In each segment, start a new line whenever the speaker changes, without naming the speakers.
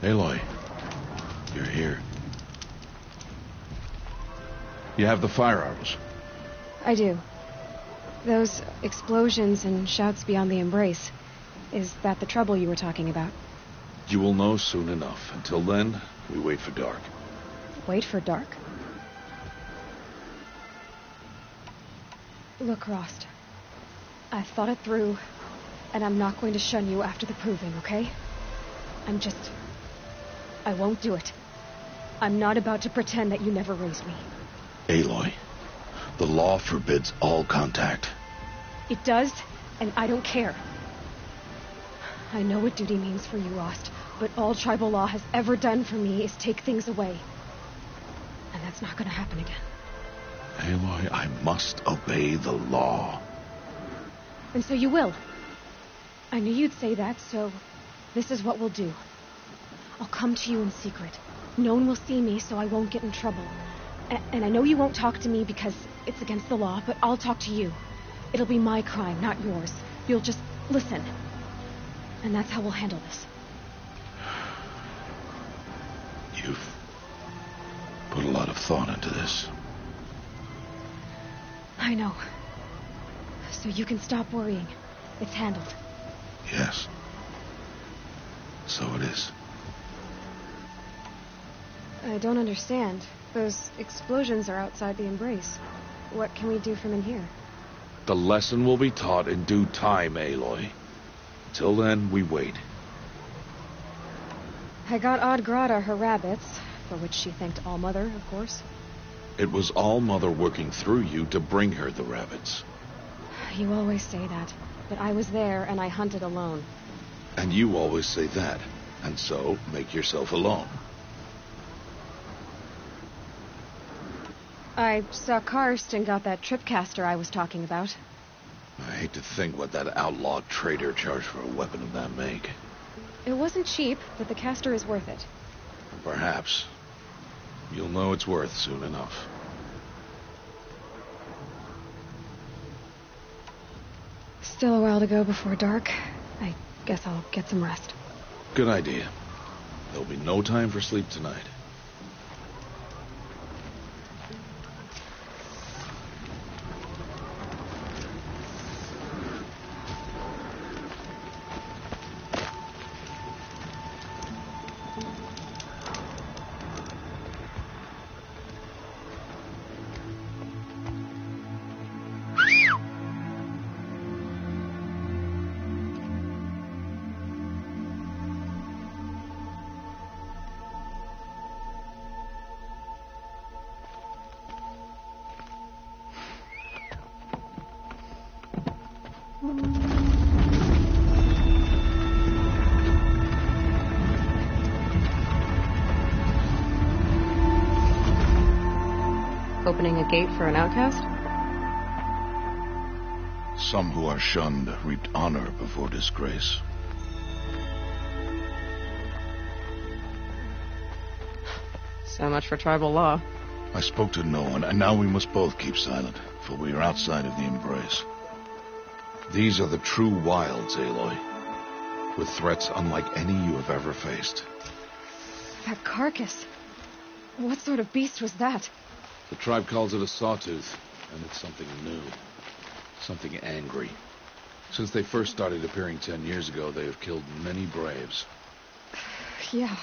Aloy, you're here. You have the fire arrows.
I do. Those explosions and shouts beyond the embrace. Is that the trouble you were talking about?
You will know soon enough. Until then, we wait for dark.
Wait for dark? Look, Rost. I've thought it through, and I'm not going to shun you after the proving, okay? I won't do it. I'm not about to pretend that you never raised me.
Aloy, the law forbids all contact.
It does, and I don't care. I know what duty means for you, Rost, but all tribal law has ever done for me is take things away. And that's not gonna happen again.
Aloy, I must obey the law.
And so you will. I knew you'd say that, so this is what we'll do. I'll come to you in secret. No one will see me, so I won't get in trouble. And I know you won't talk to me because it's against the law, but I'll talk to you. It'll be my crime, not yours. You'll just listen. And that's how we'll handle this.
You've put a lot of thought into this.
I know. So you can stop worrying. It's handled.
Yes. So it is.
I don't understand. Those explosions are outside the embrace. What can we do from in here?
The lesson will be taught in due time, Aloy. Till then, we wait.
I got Odd-Grata her rabbits, for which she thanked All-Mother, of course.
It was All-Mother working through you to bring her the rabbits.
You always say that, but I was there and I hunted alone.
And you always say that, and so make yourself alone.
I saw Karst and got that tripcaster I was talking about.
I hate to think what that outlawed trader charged for a weapon of that make.
It wasn't cheap, but the caster is worth it.
Perhaps. You'll know it's worth soon enough.
Still a while to go before dark. I guess I'll get some rest.
Good idea. There'll be no time for sleep tonight.
Opening a gate for an outcast?
Some who are shunned reaped honor before disgrace.
So much for tribal law.
I spoke to no one, and now we must both keep silent, for we are outside of the embrace. These are the true wilds, Aloy, with threats unlike any you have ever faced.
That carcass. What sort of beast was that?
The tribe calls it a sawtooth, and it's something new. Something angry. Since they first started appearing 10 years ago, they have killed many braves.
Yeah.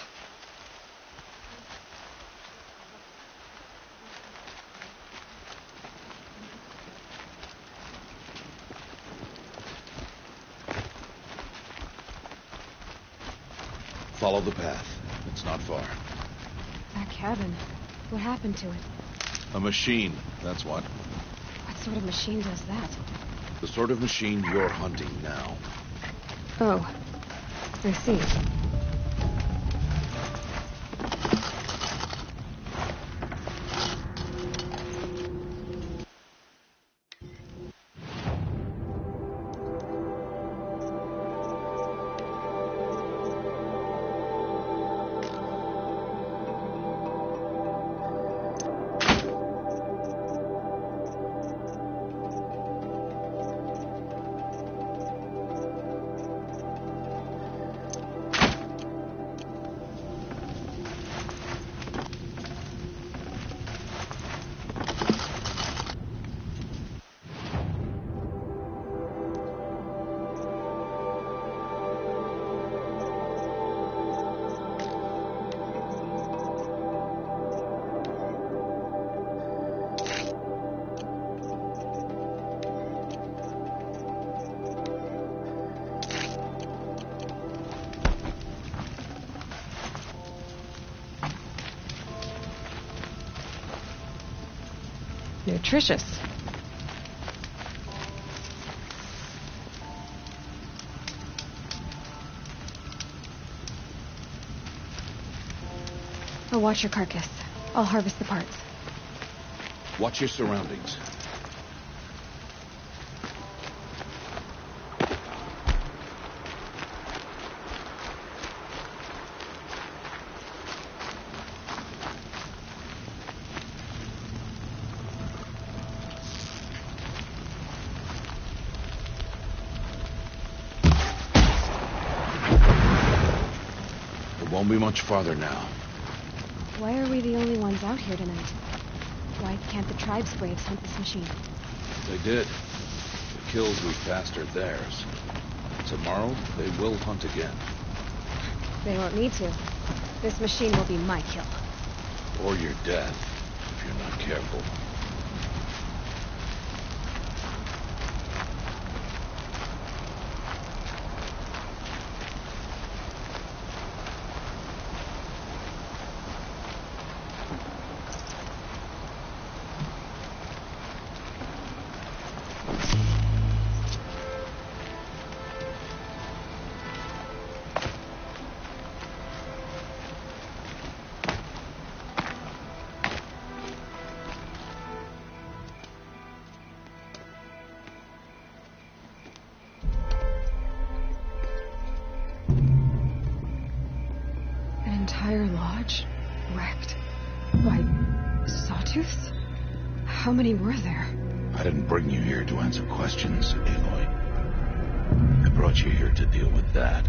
Follow the path. It's not far.
That cabin. What happened to it?
A machine, that's what.
What sort of machine does that?
The sort of machine you're hunting now.
Oh. I see. nutritious. I'll watch your carcass. I'll harvest the parts.
Watch your surroundings. It won't be much farther now.
Why are we the only ones out here tonight? Why can't the tribe's braves hunt this machine?
They did. The kills we passed are theirs. Tomorrow, they will hunt again.
They won't need to. This machine will be my kill.
Or your death, if you're not careful.
Entire lodge wrecked by sawtooths? How many were there?
I didn't bring you here to answer questions, Aloy. I brought you here to deal with that.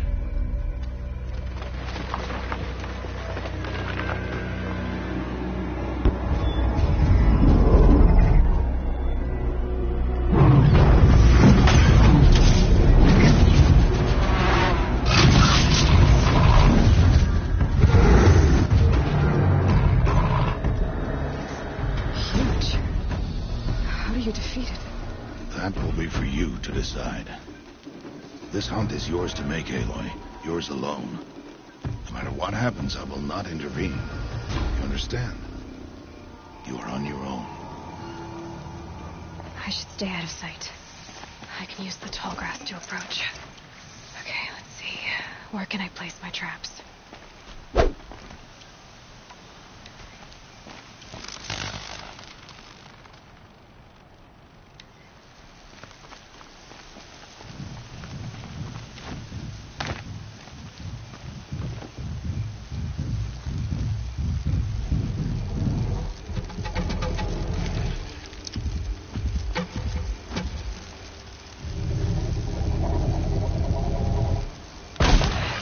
That will be for you to decide. This hunt is yours to make, Aloy. Yours alone. No matter what happens, I will not intervene. You understand? You are on your own.
I should stay out of sight. I can use the tall grass to approach. Okay, let's see. Where can I place my traps?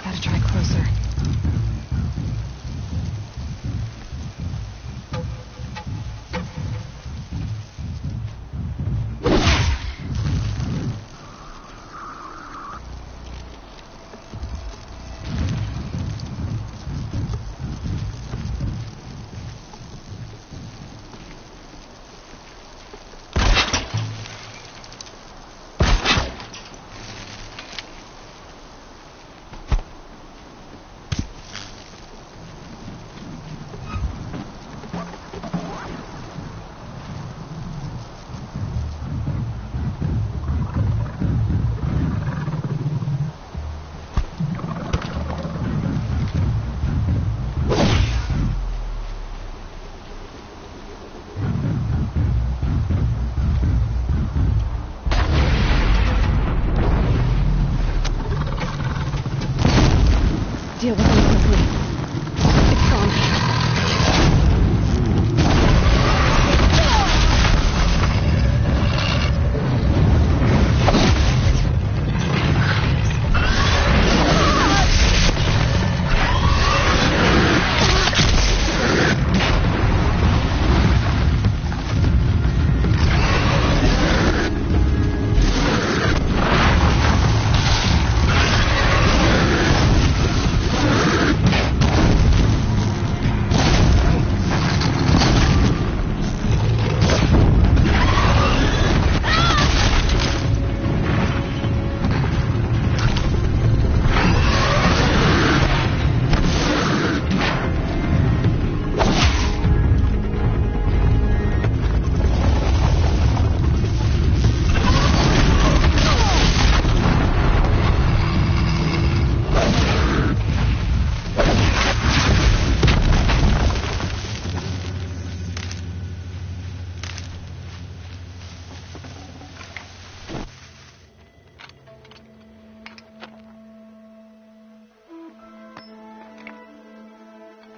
Gotta try closer.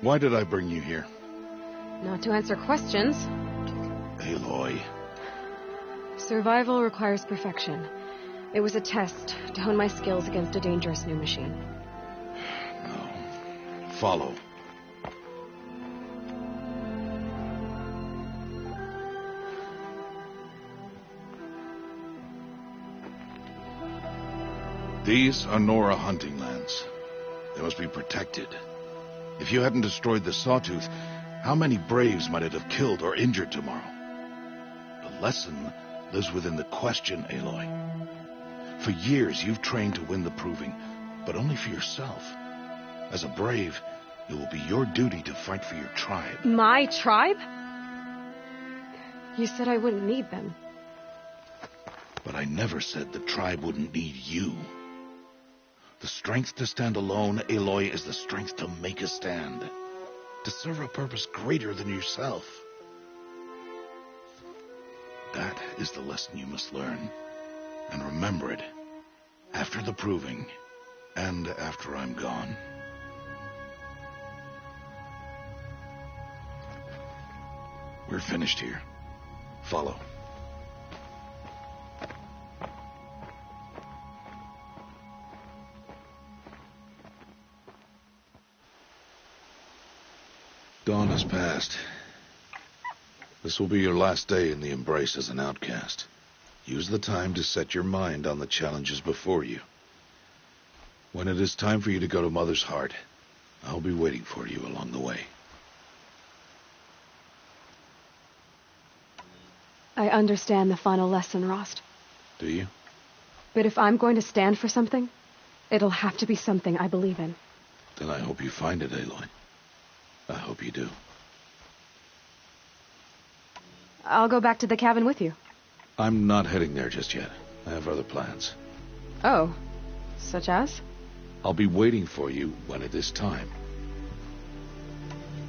Why did I bring you here?
Not to answer questions.
Aloy.
Survival requires perfection. It was a test to hone my skills against a dangerous new machine.
No. Follow. These are Nora hunting lands. They must be protected. If you hadn't destroyed the Sawtooth, how many Braves might it have killed or injured tomorrow? The lesson lives within the question, Aloy. For years, you've trained to win the proving, but only for yourself. As a Brave, it will be your duty to fight for your tribe.
My tribe? You said I wouldn't need them.
But I never said the tribe wouldn't need you. The strength to stand alone, Aloy, is the strength to make a stand. To serve a purpose greater than yourself. That is the lesson you must learn. And remember it. After the proving. And after I'm gone. We're finished here. Follow. Dawn has passed. This will be your last day in the Embrace as an outcast. Use the time to set your mind on the challenges before you. When it is time for you to go to Mother's Heart, I'll be waiting for you along the way.
I understand the final lesson, Rost.
Do you?
But if I'm going to stand for something, it'll have to be something I believe in.
Then I hope you find it, Aloy. I hope you do.
I'll go back to the cabin with you.
I'm not heading there just yet. I have other plans.
Oh, such as?
I'll be waiting for you when it is time.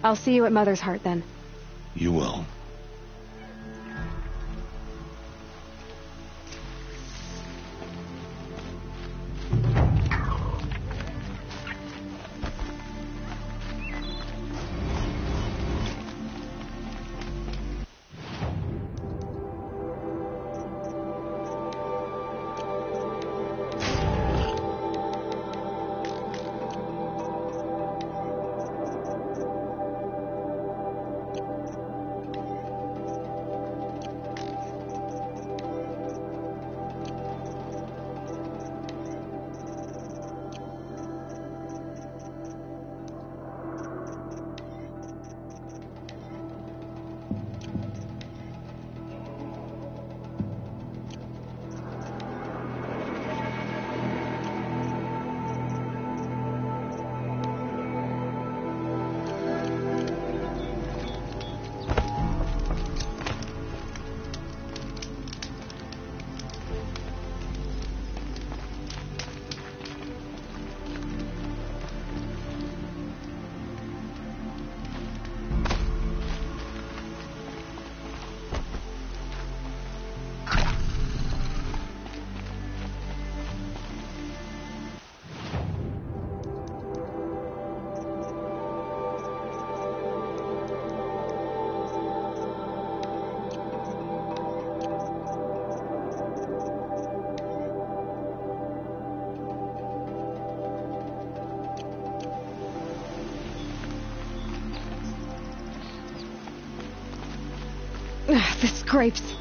I'll see you at Mother's Heart then.
You will.
The scrapes.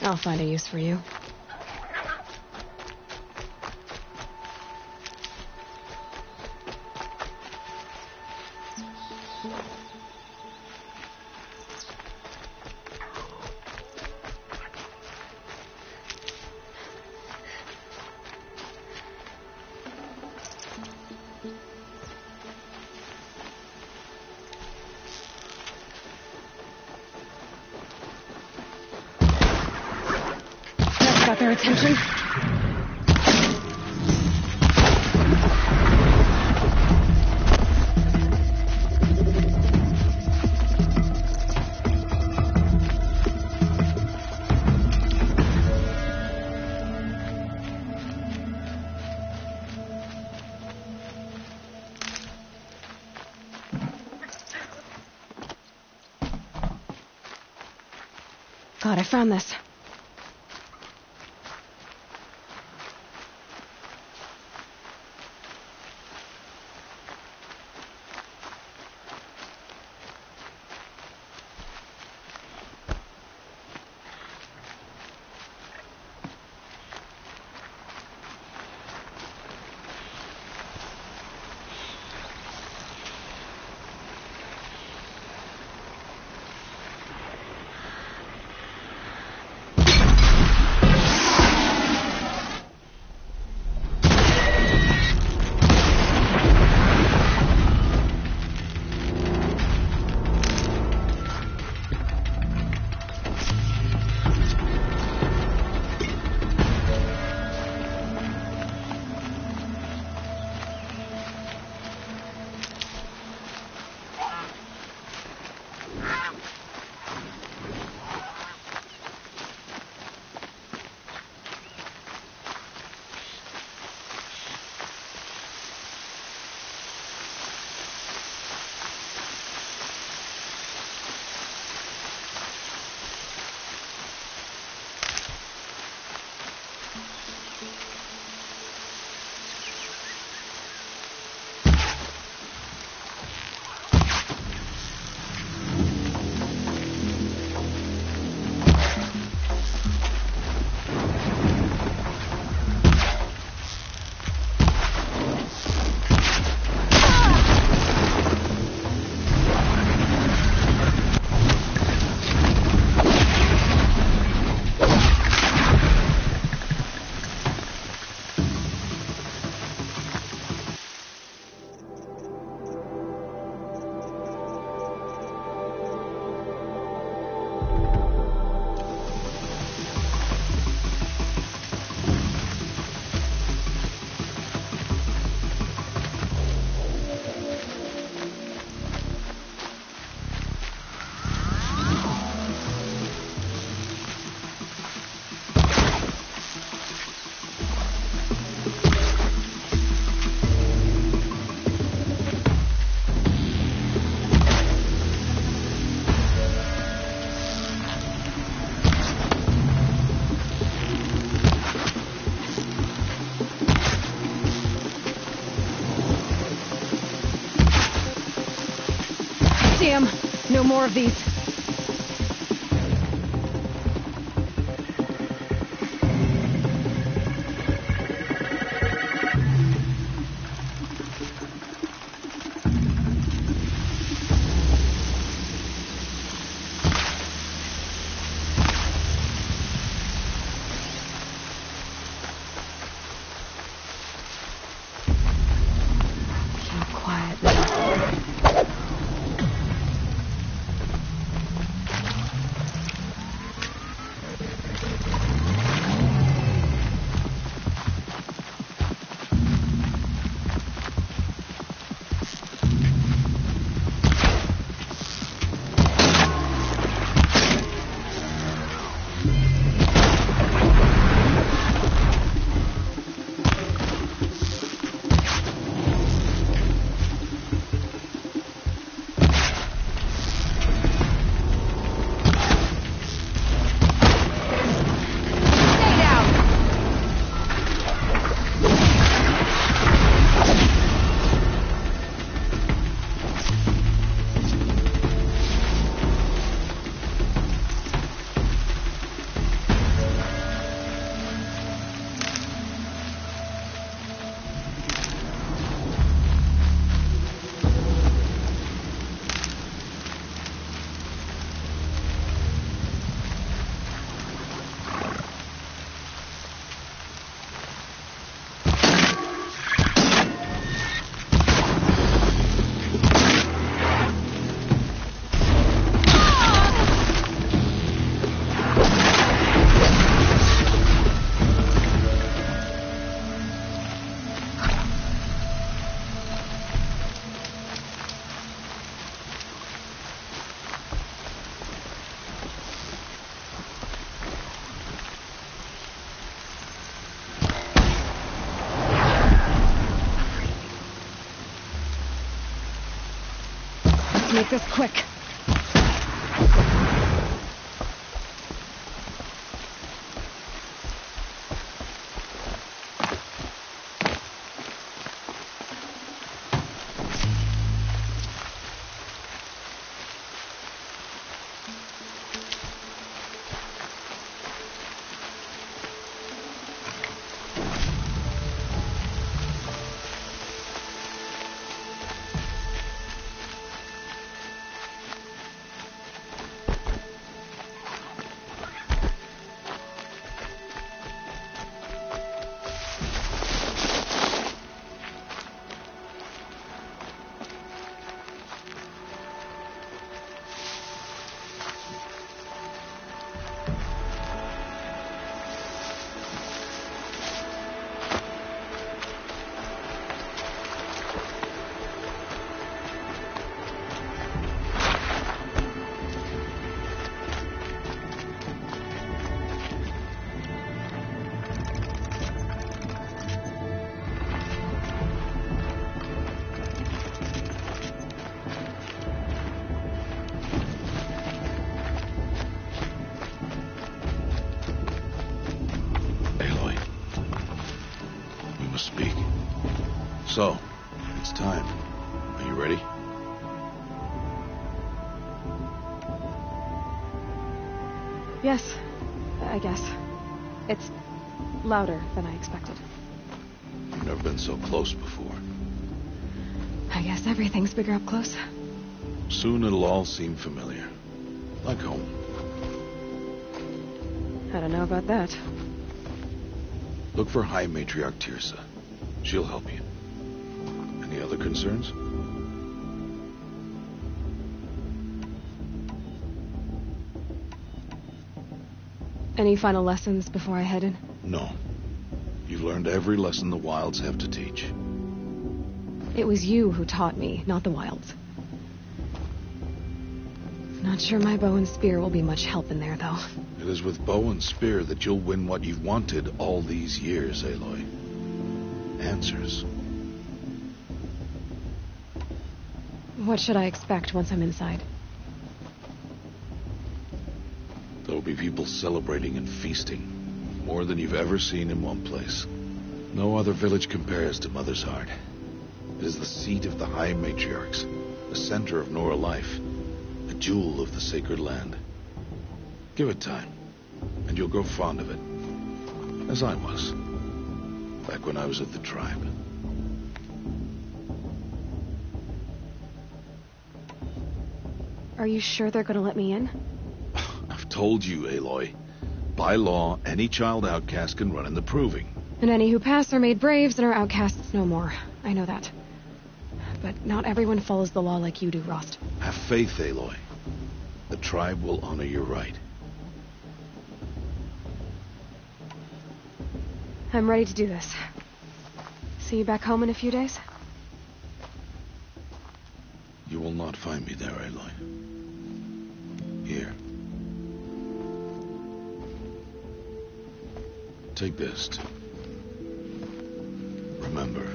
I'll find a use for you. Got their attention. God, I found this. Damn, no more of these. Keep quiet now. make this quick.
So, it's time. Are you ready?
Yes, I guess. It's louder than I expected.
You've never been so close before.
I guess everything's bigger up close.
Soon it'll all seem familiar. Like home.
I don't know about that.
Look for High Matriarch Tirsa. She'll help you. Any other concerns?
Any final lessons before I head in?
No. You've learned every lesson the Wilds have to teach.
It was you who taught me, not the Wilds. Not sure my bow and spear will be much help in there, though.
It is with bow and spear that you'll win what you've wanted all these years, Aloy. Answers.
What should I expect once I'm inside?
There'll be people celebrating and feasting. More than you've ever seen in one place. No other village compares to Mother's Heart. It is the seat of the High Matriarchs, the center of Nora life, a jewel of the sacred land. Give it time, and you'll grow fond of it. As I was, back when I was of the tribe.
Are you sure they're gonna let me in?
I've told you, Aloy. By law, any child outcast can run in the proving.
And any who pass are made braves and are outcasts no more. I know that. But not everyone follows the law like you do, Rost.
Have faith, Aloy. The tribe will honor your right.
I'm ready to do this. See you back home in a few days?
You will not find me there, Aloy. Here. Take this. Remember.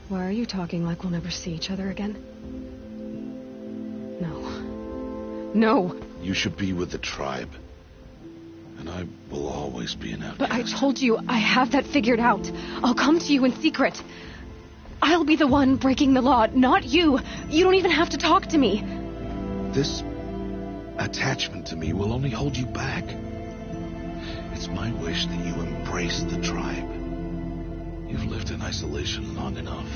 Why are you talking like we'll never see each other again? No. No!
You should be with the tribe. And I will always be an outcast.
But I told you, I have that figured out. I'll come to you in secret. I'll be the one breaking the law, not you. You don't even have to talk to me.
This attachment to me will only hold you back. It's my wish that you embrace the tribe. You've lived in isolation long enough.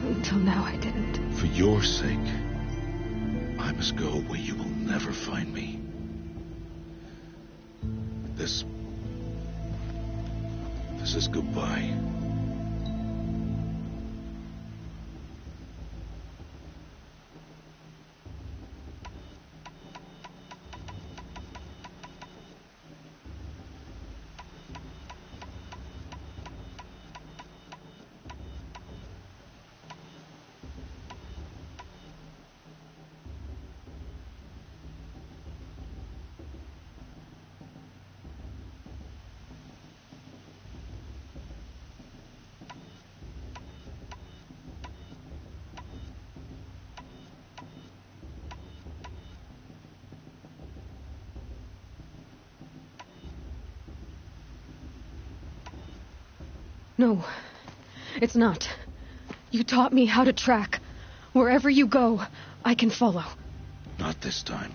Until now, I didn't.
For your sake, I must go where you will never find me. This is goodbye.
No, it's not. You taught me how to track. Wherever you go, I can follow.
Not this time.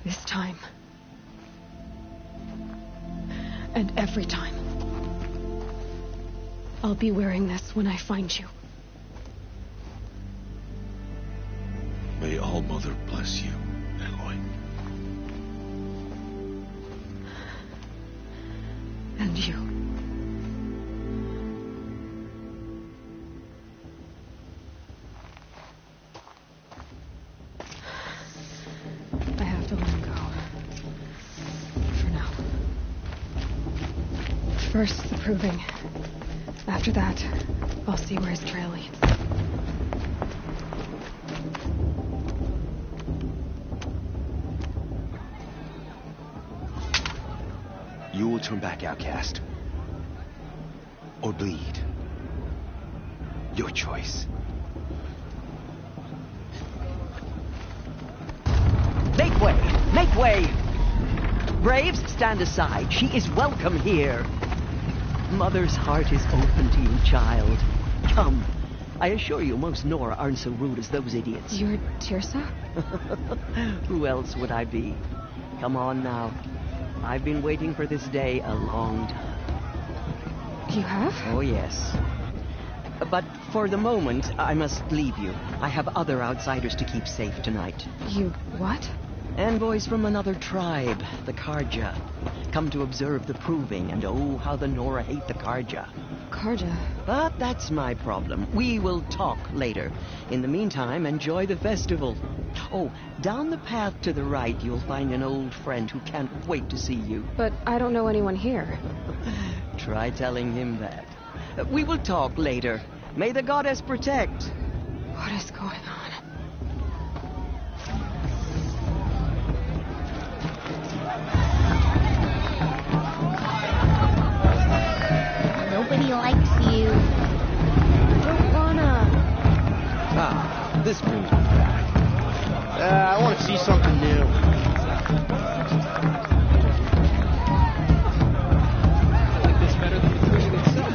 This time. And every time. I'll be wearing this when I find you.
May All-Mother bless you, Aloy.
And you. I have to let him go. For now. First, the proving. After that, I'll see where his trail leads.
You will turn back, outcast. Or bleed. Your choice.
Make way! Make way! Braves, stand aside. She is welcome here. Mother's heart is open to you, child. Come. I assure you, most Nora aren't so rude as those idiots.
You're Tirsa?
Who else would I be? Come on now. I've been waiting for this day a long time.
You have?
Oh, yes. But for the moment, I must leave you. I have other outsiders to keep safe tonight.
You what?
Envoys from another tribe, the Karja. Come to observe the proving, and oh, how the Nora hate the Karja.
Karja?
But that's my problem. We will talk later. In the meantime, enjoy the festival. Oh, down the path to the right, you'll find an old friend who can't wait to see you.
But I don't know anyone here.
Try telling him that. We will talk later. May the goddess protect.
What is going on?
Nobody likes you.
I don't wanna.
Ah, this brings me back. I want to see something new.
I like this better than the proving itself.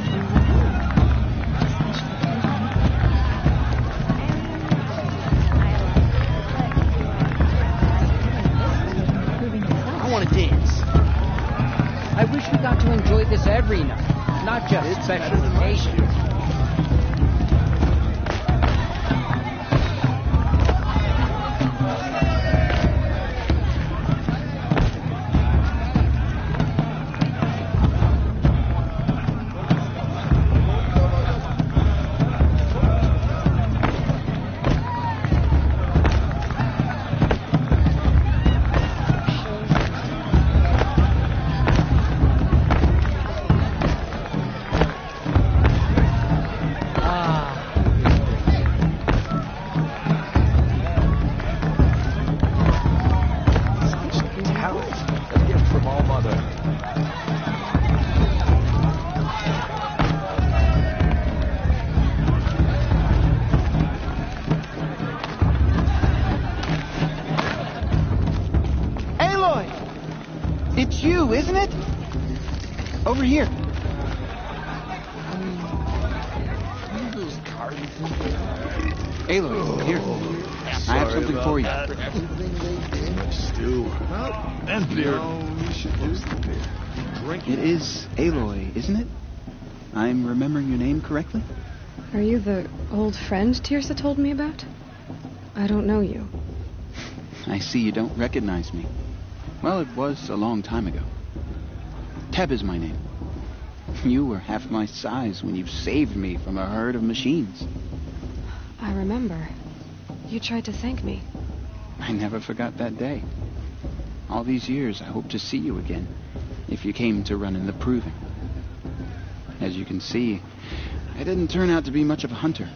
I want to dance. I wish we got to enjoy this every night, not just special occasions.
It's you, isn't it? Over here. Aloy, here. I have something for you.
Stew. And beer.
It is Aloy, isn't it? I'm remembering your name correctly?
Are you the old friend Tirsa told me about? I don't know you.
I see you don't recognize me. Well, it was a long time ago. Teb is my name. You were half my size when you saved me from a herd of machines.
I remember. You tried to thank me.
I never forgot that day. All these years, I hope to see you again, if you came to run in the proving. As you can see, I didn't turn out to be much of a hunter.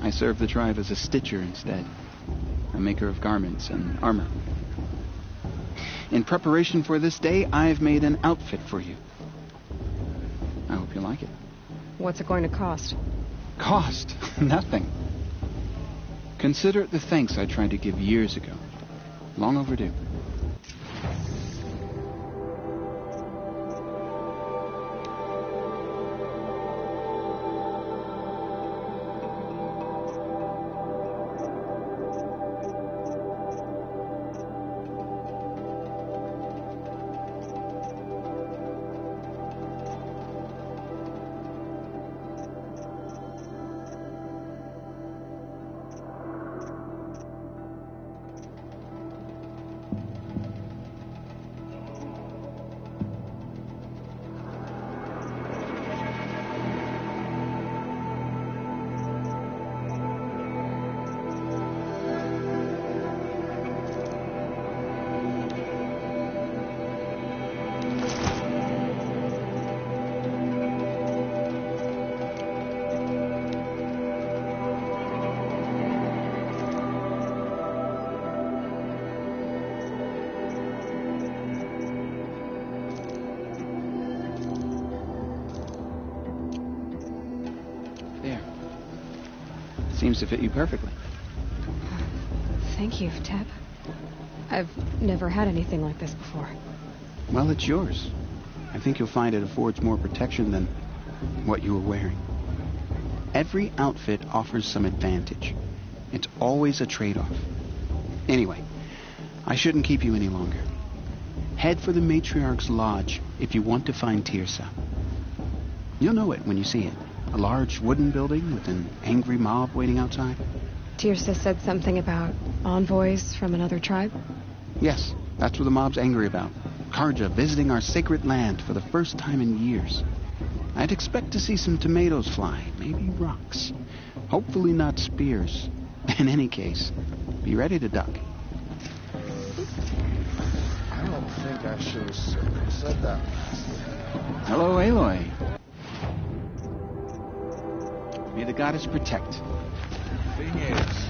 I served the tribe as a stitcher instead, a maker of garments and armor. In preparation for this day, I've made an outfit for you. I hope you like it.
What's it going to cost?
Cost? Nothing. Consider it the thanks I tried to give years ago. Long overdue. Seems to fit you perfectly.
Thank you, Teb. I've never had anything like this before.
Well, it's yours. I think you'll find it affords more protection than what you were wearing. Every outfit offers some advantage. It's always a trade-off. Anyway, I shouldn't keep you any longer. Head for the Matriarch's Lodge if you want to find Tirsa. You'll know it when you see it. A large wooden building with an angry mob waiting outside.
Tirsa said something about envoys from another tribe?
Yes, that's what the mob's angry about. Karja visiting our sacred land for the first time in years. I'd expect to see some tomatoes fly, maybe rocks. Hopefully not spears. In any case, be ready to duck.
I don't think I should have said that.
Hello, Aloy. May the goddess protect.
Thing is,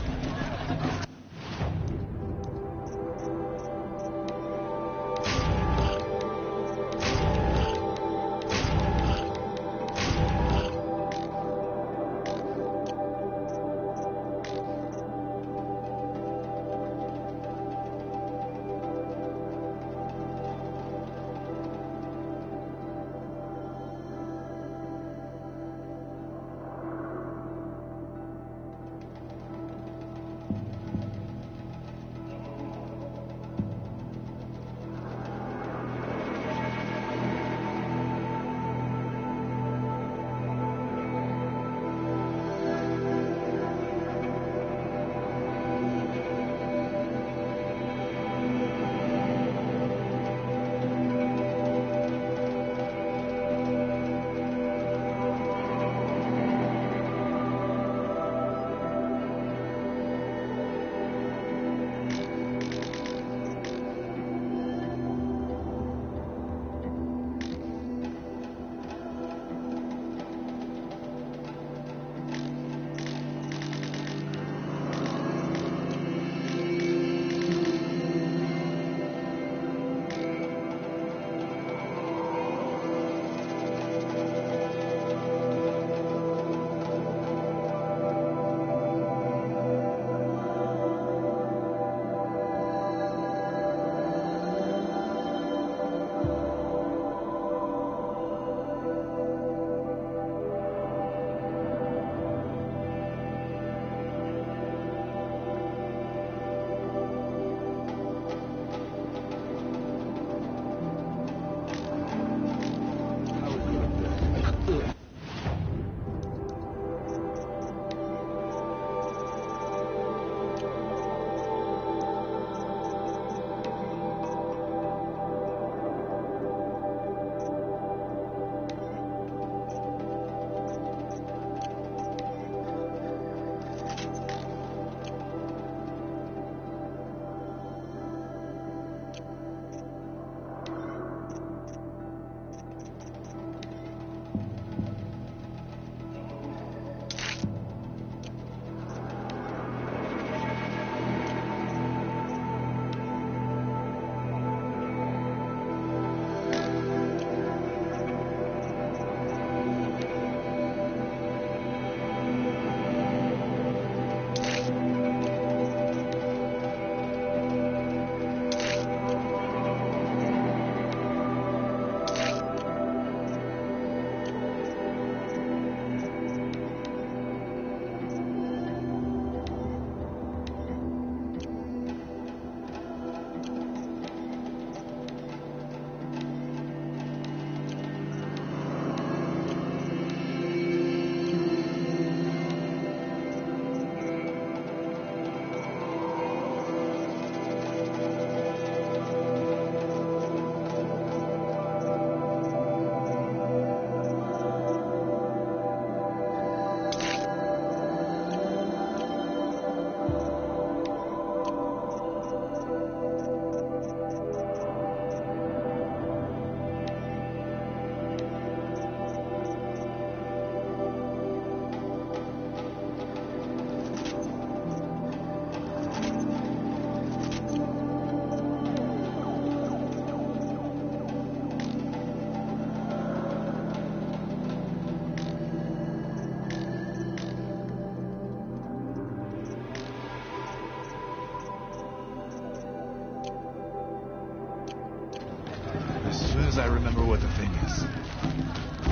what the thing is.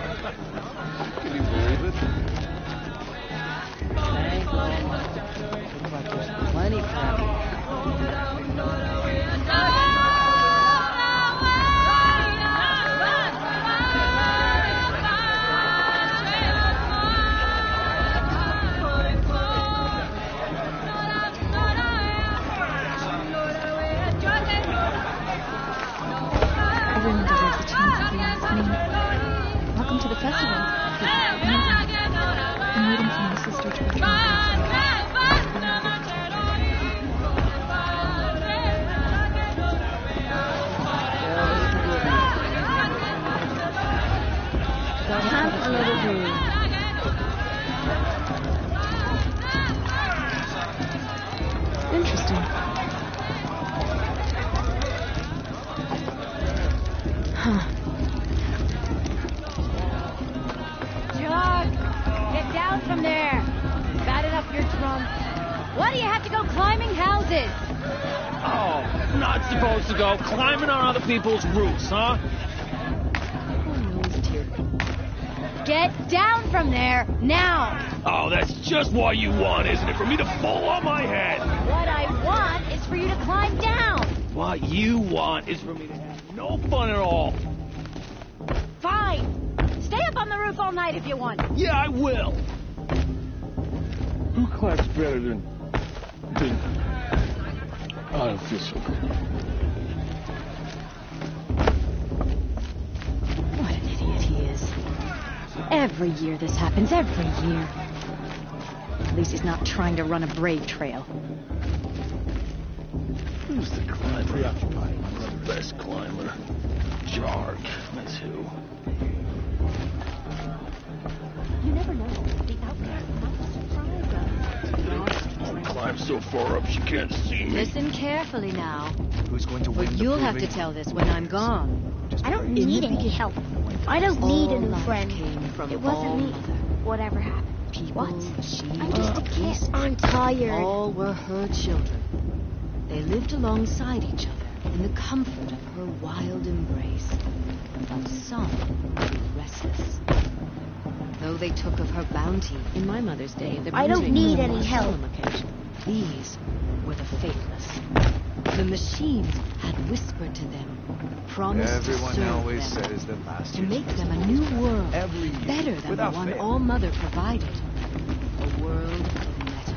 Can you believe it?
Thank God. Looks like there's plenty for everyone.
Everyone deserves a chance, if you ask me. Welcome to the festival. I'm waiting for my sister to return.
Time for a little groove.
Interesting. Huh.
Chuck, get down from there. Bad enough you're drunk. Why do you have to go climbing houses?
Oh, not supposed to go climbing on other people's roofs, huh?
Get down from there, now.
Oh, that's just what you want, isn't it? For me to fall on my head.
What I want is for you to climb down.
What you want is for me to have no fun at all.
Fine. Stay up on the roof all night if you want.
Yeah, I will.
Who climbs better than... I don't feel so good.
What an idiot he is. Every year this happens, every year. At least he's not trying to run a brave trail.
Who's the climber? Preoccupied. The best climber. George. That's who.
You never know. The outcast might surprise us.
She climbs so far up she can't see me.
Listen carefully now.
Who's going to
Or
win the
you'll have to
proving?
tell this when I'm gone.
I don't need any help. I don't need a new friend.
It
wasn't me. Whatever happened.
People,
What?
she,
I'm just a kid. I'm tired.
all were her children. They lived alongside each other in the comfort of her wild embrace. But some grew restless. Though they took of her bounty in my mother's day, the
I don't
music
need
was a
any
more
help.
solemn occasion. These were the faithless. The machines had whispered to them, promised
Everyone
to serve
always
them,
says that last
to
year's
make them a
festival
new
was better.
world,
Every year,
better than the
without
one
fail.
all Mother provided. A world of metal.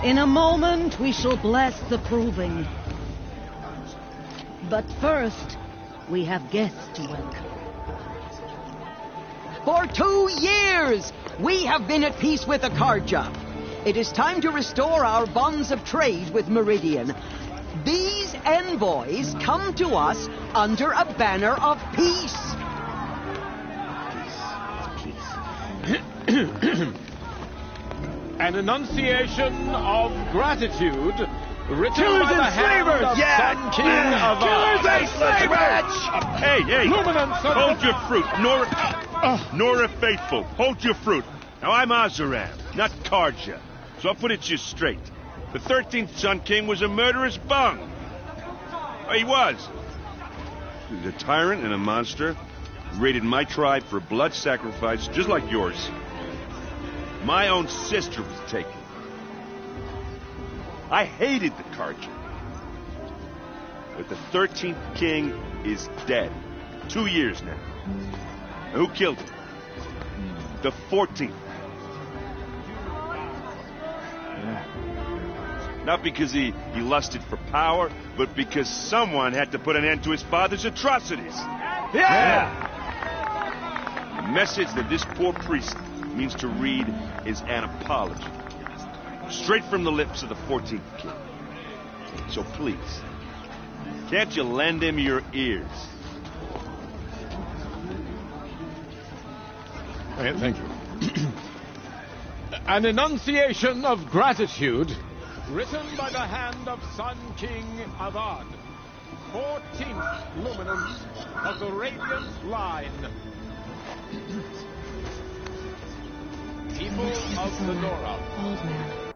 In a moment, we shall bless the proving. But first, we have guests to welcome. For 2 years, we have been at peace with Akarja. It is time to restore our bonds of trade with Meridian. These envoys come to us under a banner of peace.
An enunciation of gratitude written
Killers
by the
and
hand
slavers!
of Sun King of
Killers and slavers!
Hey,
Luminance of
hold
the-
your fruit. Nora Faithful, hold your fruit. Now, I'm Azaram, not Karja, so I'll put it to you straight. The 13th Sun King was a murderous bung. Oh, he was. He was a tyrant and a monster. He raided my tribe for blood sacrifice, just like yours. My own sister was taken. I hated the Karja. But the 13th king is dead. 2 years now. Who killed him? The 14th. Not because he lusted for power, but because someone had to put an end to his father's atrocities.
Yeah!
The message that this poor priest means to read is an apology. Straight from the lips of the 14th king. So please, can't you lend him your ears?
Thank you. An enunciation of gratitude written by the hand of Sun King Avad, 14th luminance of the Radiant Line. People of the Nora.
Old man.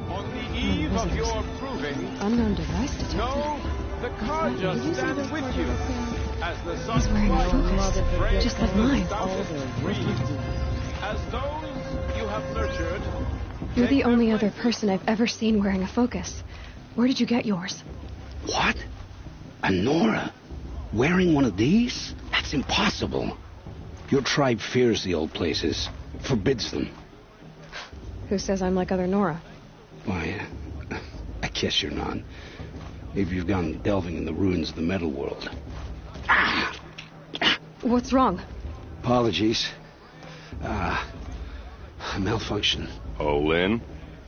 On the eve of your proving,
Unknown device detected.
know the Karja stand with you as the
He's
sun
wearing a
flies
focus, just like mine.
as those you have nurtured.
You're the only other person I've ever seen wearing a focus. Where did you get yours?
What? A Nora? Wearing one of these? That's impossible. Your tribe fears the old places, forbids them.
Who says I'm like other Nora?
Why, I guess you're not. Maybe you've gone delving in the ruins of the metal world.
What's wrong?
Apologies. Malfunction.
Oh, Lynn,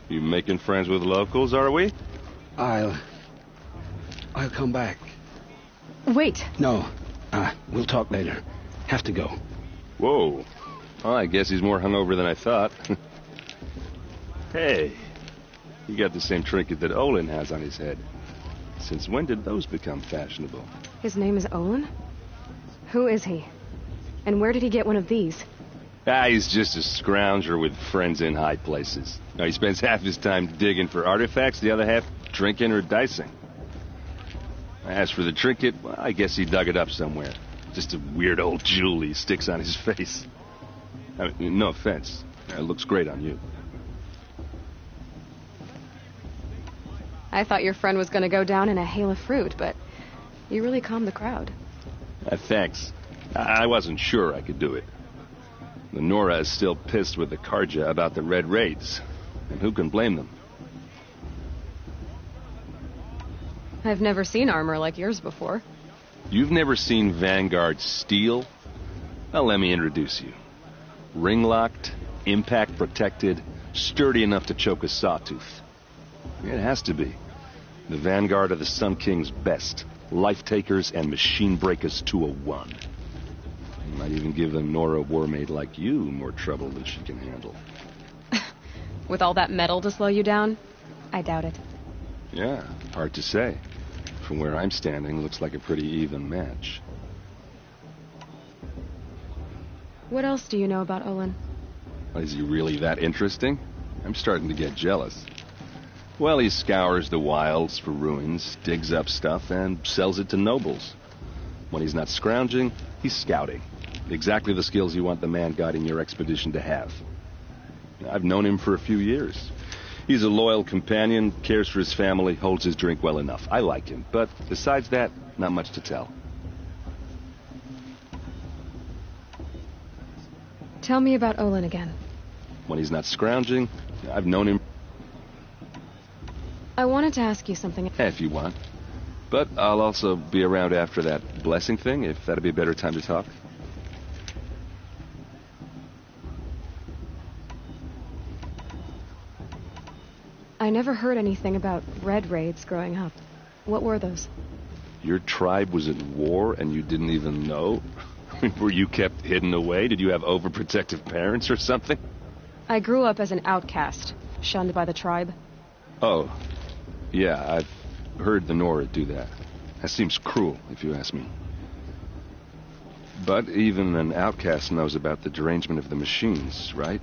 you making friends with locals, are we?
I'll come back.
Wait.
No. We'll talk later. Have to go.
Whoa. Well, I guess he's more hungover than I thought. Hey, you got the same trinket that Olin has on his head. Since when did those become fashionable?
His name is Olin? Who is he? And where did he get one of these?
He's just a scrounger with friends in high places. Now, he spends half his time digging for artifacts, the other half drinking or dicing. As for the trinket, well, I guess he dug it up somewhere. Just a weird old jewel he sticks on his face. I mean, no offense. It looks great on you.
I thought your friend was going to go down in a hail of fruit, but you really calmed the crowd.
Thanks. I wasn't sure I could do it. The Nora is still pissed with the Karja about the Red Raids. And who can blame them?
I've never seen armor like yours before.
You've never seen Vanguard steel? Well, let me introduce you. Ring-locked, impact-protected, sturdy enough to choke a sawtooth. It has to be. The Vanguard of the Sun King's best. Life-takers and machine-breakers to a one. Might even give a Nora warmaid like you more trouble than she can handle.
With all that metal to slow you down? I doubt it.
Yeah, hard to say. From where I'm standing, looks like a pretty even match.
What else do you know about Olin?
Is he really that interesting? I'm starting to get jealous. Well, he scours the wilds for ruins, digs up stuff, and sells it to nobles. When he's not scrounging, he's scouting. Exactly the skills you want the man guiding your expedition to have. I've known him for a few years. He's a loyal companion, cares for his family, holds his drink well enough. I like him, but besides that, not much to tell.
Tell me about Olin again.
When he's not scrounging, I've known him.
I wanted to ask you something.
If you want. But I'll also be around after that blessing thing, if that'd be a better time to talk.
I never heard anything about Red Raids growing up. What were those?
Your tribe was at war and you didn't even know? Were you kept hidden away? Did you have overprotective parents or something?
I grew up as an outcast, shunned by the tribe.
Oh, yeah, I've heard the Nora do that. That seems cruel, if you ask me. But even an outcast knows about the derangement of the machines, right?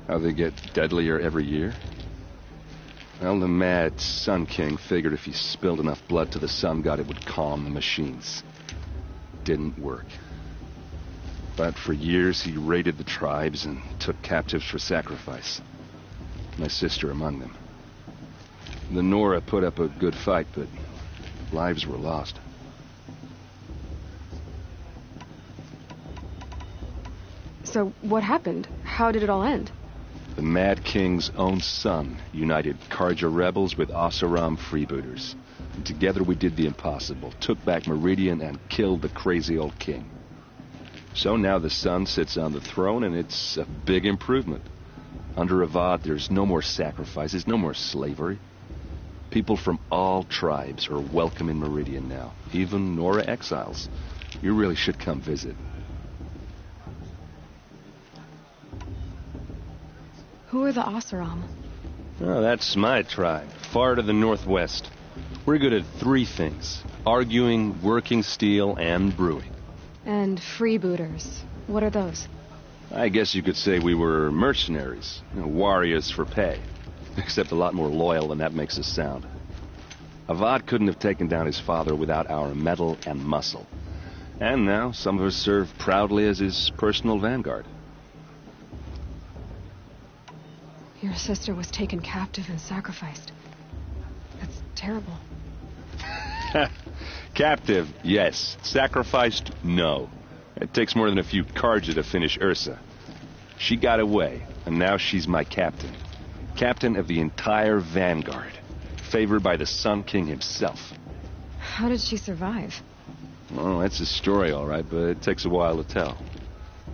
How they get deadlier every year. Well, the mad Sun King figured if he spilled enough blood to the Sun God, it would calm the machines. Didn't work. But for years, he raided the tribes and took captives for sacrifice. My sister among them. The Nora put up a good fight, but lives were lost.
So, what happened? How did it all end?
The Mad King's own son united Karja rebels with Oseram freebooters. And together we did the impossible, took back Meridian and killed the crazy old king. So now the son sits on the throne, and it's a big improvement. Under Avad, there's no more sacrifices, no more slavery. People from all tribes are welcome in Meridian now, even Nora exiles. You really should come visit.
Who are the Oseram?
Oh, that's my tribe, far to the northwest. We're good at three things: arguing, working steel, and brewing.
And freebooters. What are those?
I guess you could say we were mercenaries, warriors for pay. Except a lot more loyal than that makes us sound. Avad couldn't have taken down his father without our metal and muscle. And now some of us serve proudly as his personal vanguard.
Your sister was taken captive and sacrificed. That's terrible.
Captive, yes. Sacrificed, no. It takes more than a few Karja to finish Ursa. She got away, and now she's my captain. Captain of the entire vanguard. Favored by the Sun King himself.
How did she survive?
Well, that's a story, all right, but it takes a while to tell.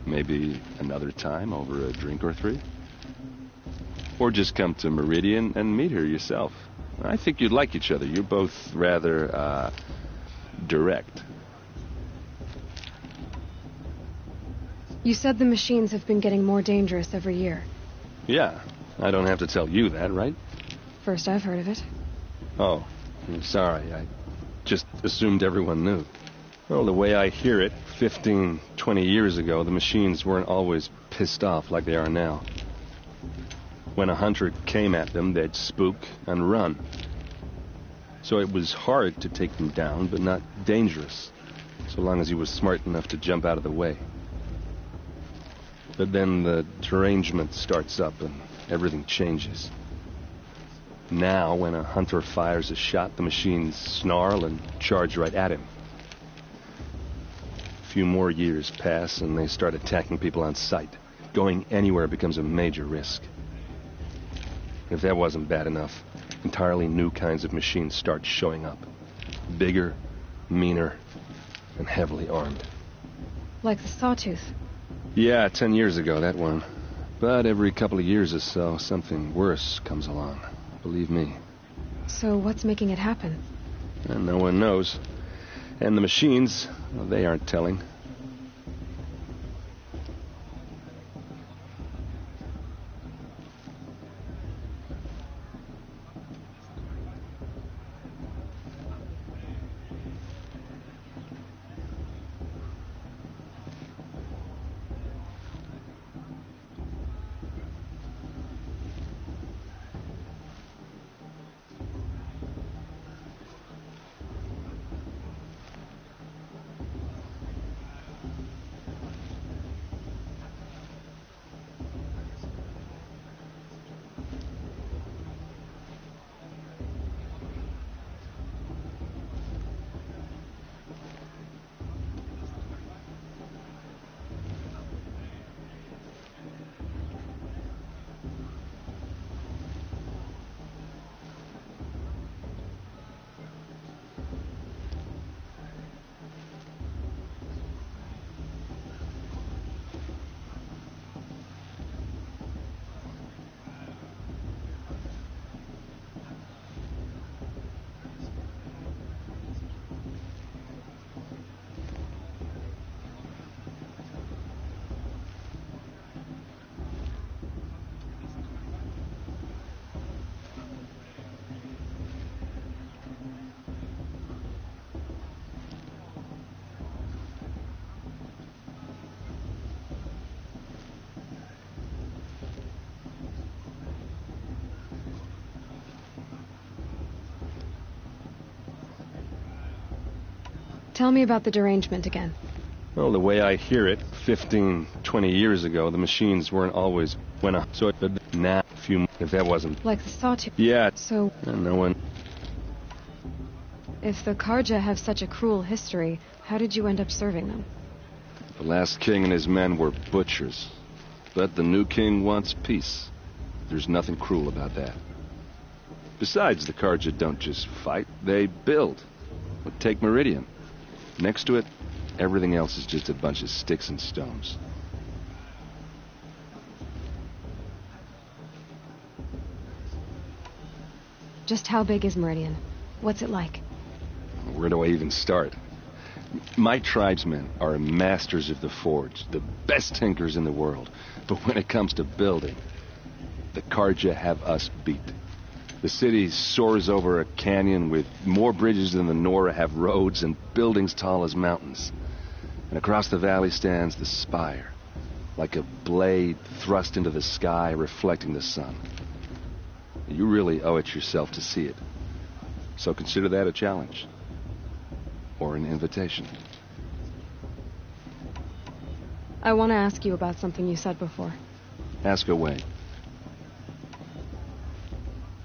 Maybe another time over a drink or three? Or just come to Meridian and meet her yourself. I think you'd like each other. You're both rather, direct.
You said the machines have been getting more dangerous every year.
Yeah, I don't have to tell you that, right?
First I've heard of it.
Oh, I'm sorry. I just assumed everyone knew. Well, the way I hear it, 15, 20 years ago, the machines weren't always pissed off like they are now. When a hunter came at them, they'd spook and run. So it was hard to take them down, but not dangerous, so long as he was smart enough to jump out of the way. But then the derangement starts up and everything changes. Now, when a hunter fires a shot, the machines snarl and charge right at him. A few more years pass and they start attacking people on sight. Going anywhere becomes a major risk. If that wasn't bad enough, entirely new kinds of machines start showing up. Bigger, meaner, and heavily armed.
Like the Sawtooth?
Yeah, 10 years ago, that one. But every couple of years or so, something worse comes along. Believe me.
So what's making it happen?
And no one knows. And the machines, well, they aren't telling.
Tell me about the derangement again.
Well, the way I hear it, 15, 20 years ago, the machines weren't always so it now if that wasn't
like the Sawtooth.
Yeah.
So
and no one.
If the Karja have such a cruel history, how did you end up serving them?
The last king and his men were butchers. But the new king wants peace. There's nothing cruel about that. Besides, the Karja don't just fight, they build. But take Meridian. Next to it, everything else is just a bunch of sticks and stones.
Just how big is Meridian? What's it like?
Where do I even start? My tribesmen are masters of the forge, the best tinkers in the world. But when it comes to building, The Karja have us beat. The city soars over a canyon with more bridges than the Nora have roads and buildings tall as mountains. And across the valley stands the spire, like a blade thrust into the sky reflecting the sun. You really owe it yourself to see it. So consider that a challenge. Or an invitation.
I want to ask you about something you said before.
Ask away.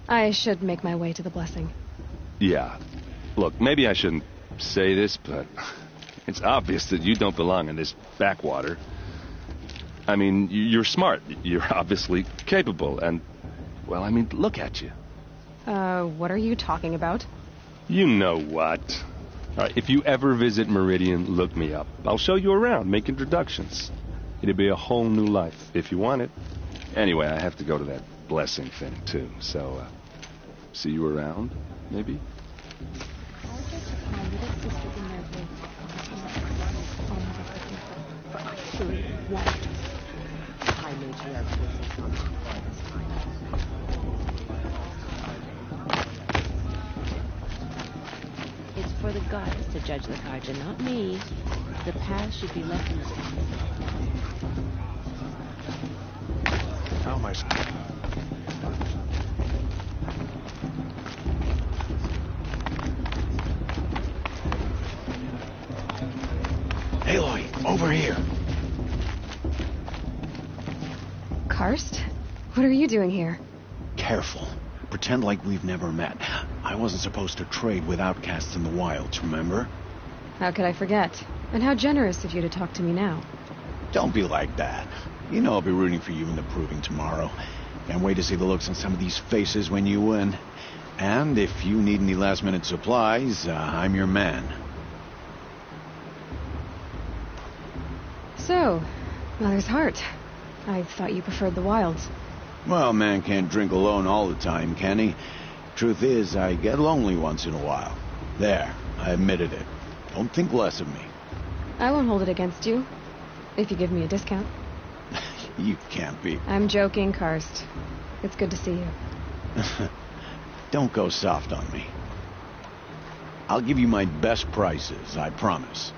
I should make my way to the blessing.
Yeah. Look, maybe I shouldn't say this, but it's obvious that you don't belong in this backwater. I mean, you're smart. You're obviously capable, and, well, I mean, look at you.
What are you talking about?
You know what. All right, if you ever visit Meridian, look me up. I'll show you around, make introductions. It'll be a whole new life, if you want it. Anyway, I have to go to that blessing thing, too, so, see you around, maybe?
It's for the goddess to judge the Karja, not me. The past should be left in the past.
How am I...
Aloy, over here.
Karst? What are you doing here?
Careful. Pretend like we've never met. I wasn't supposed to trade with outcasts in the wilds, remember?
How could I forget? And how generous of you to talk to me now.
Don't be like that. You know I'll be rooting for you in the proving tomorrow. Can't wait to see the looks on some of these faces when you win. And if you need any last-minute supplies, I'm your man.
So, Mother's Heart. I thought you preferred the wilds.
Well, man can't drink alone all the time, can he? Truth is, I get lonely once in a while. There, I admitted it. Don't think less of me.
I won't hold it against you, if you give me a discount.
You can't be.
I'm joking, Karst. It's good to see you.
Don't go soft on me. I'll give you my best prices, I promise.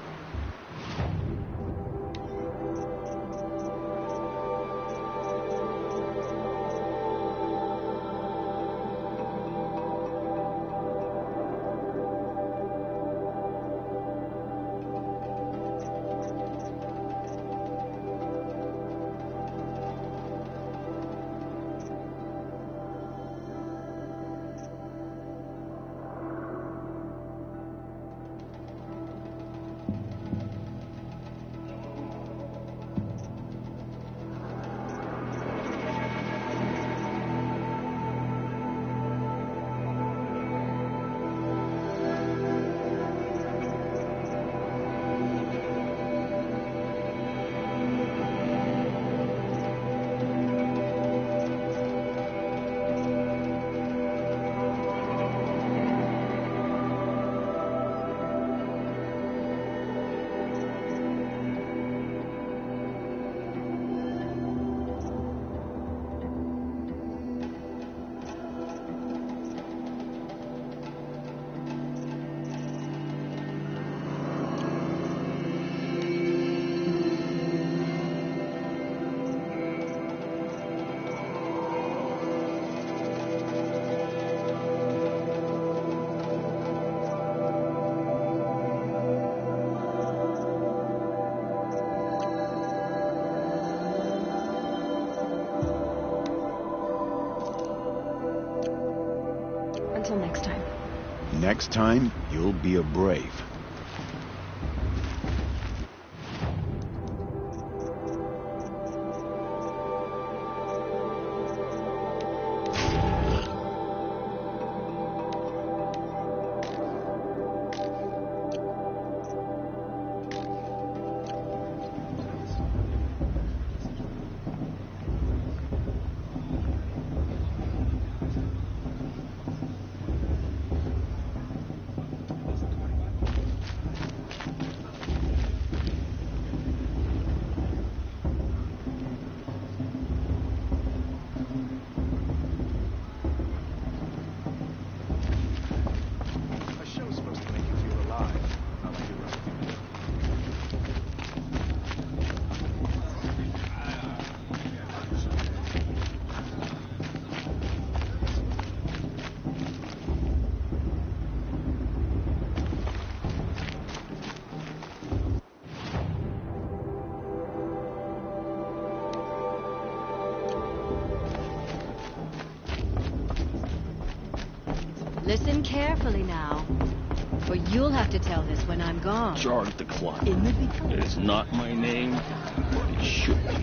Until next time.
Next time, you'll be a brave.
Listen carefully now, for you'll have to tell this when I'm gone.
Jarg the Climber.
In the beginning.
It is not my name, but it should be.